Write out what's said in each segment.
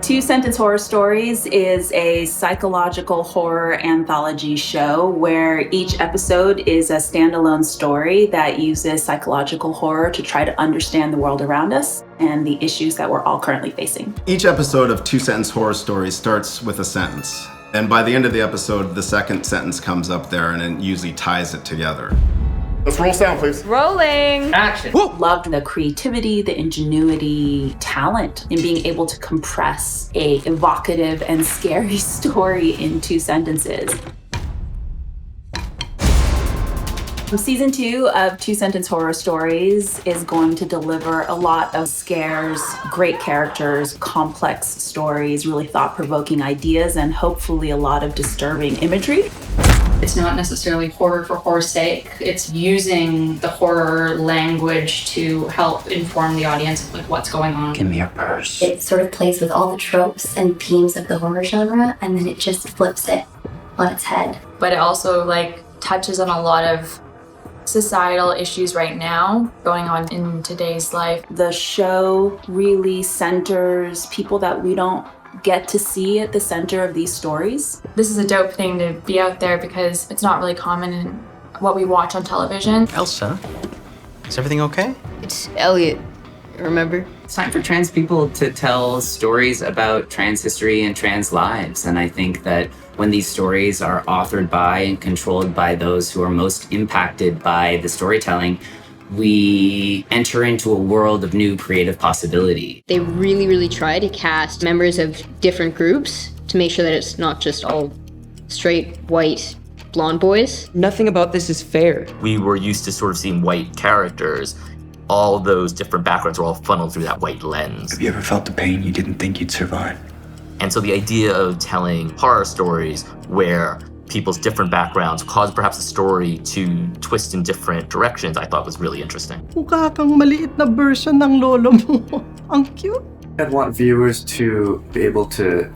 Two Sentence Horror Stories is a psychological horror anthology show where each episode is a standalone story that uses psychological horror to try to understand the world around us and the issues that we're all currently facing. Each episode of Two Sentence Horror Stories starts with a sentence. And by the end of the episode, the second sentence comes up there and it usually ties it together. Let's roll sound, please. Rolling. Action. Loved the creativity, the ingenuity, talent in being able to compress a evocative and scary story in 2 sentences. Season 2 of Two Sentence Horror Stories is going to deliver a lot of scares, great characters, complex stories, really thought-provoking ideas, and hopefully a lot of disturbing imagery. It's not necessarily horror for horror's sake. It's using the horror language to help inform the audience of what's going on. Give me your purse. It sort of plays with all the tropes and themes of the horror genre, and then it just flips it on its head. But it also touches on a lot of societal issues right now going on in today's life. The show really centers people that we don't get to see at the center of these stories. This is a dope thing to be out there because it's not really common in what we watch on television. Elsa, is everything okay? It's ELLIOT, remember? It's time for trans people to tell stories about trans history and trans lives. And I think that when these stories are authored by and controlled by those who are most impacted by the storytelling, we enter into a world of new creative possibility. They really try to cast members of different groups to make sure that it's not just all straight, white, blonde boys. Nothing about this is fair. We were used to sort of seeing white characters. All those different backgrounds were all funneled through that white lens. Have you ever felt the pain you didn't think you'd survive? And so the idea of telling horror stories where people's different backgrounds cause perhaps a story to twist in different directions, I thought was really interesting. Mukha kang maliit na version ng lolo mo. Ang cute. I'd want viewers to be able to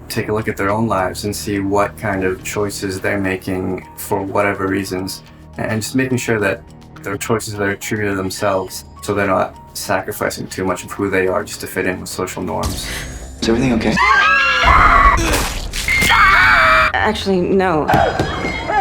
take a look at their own lives and see what kind of choices they're making for whatever reasons, and just making sure that their choices that are true to themselves, so they're not sacrificing too much of who they are just to fit in with social norms. Is everything okay? Actually, no.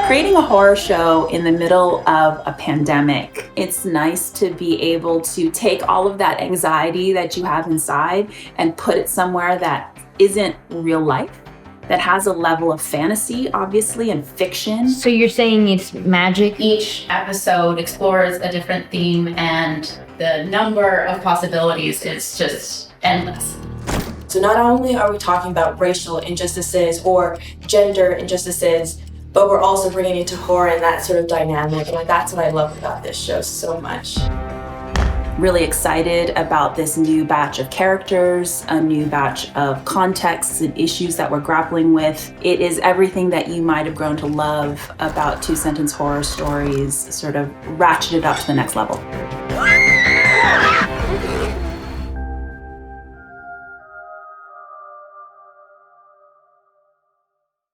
Creating a horror show in the middle of a pandemic, it's nice to be able to take all of that anxiety that you have inside and put it somewhere that isn't real life, that has a level of fantasy, obviously, and fiction. So you're saying it's magic? Each episode explores a different theme and the number of possibilities is just endless. So not only are we talking about racial injustices or gender injustices, but we're also bringing it to horror and that sort of dynamic. And that's what I love about this show so much. Really excited about this new batch of characters, a new batch of contexts and issues that we're grappling with. It is everything that you might have grown to love about Two Sentence Horror Stories, sort of ratcheted up to the next level.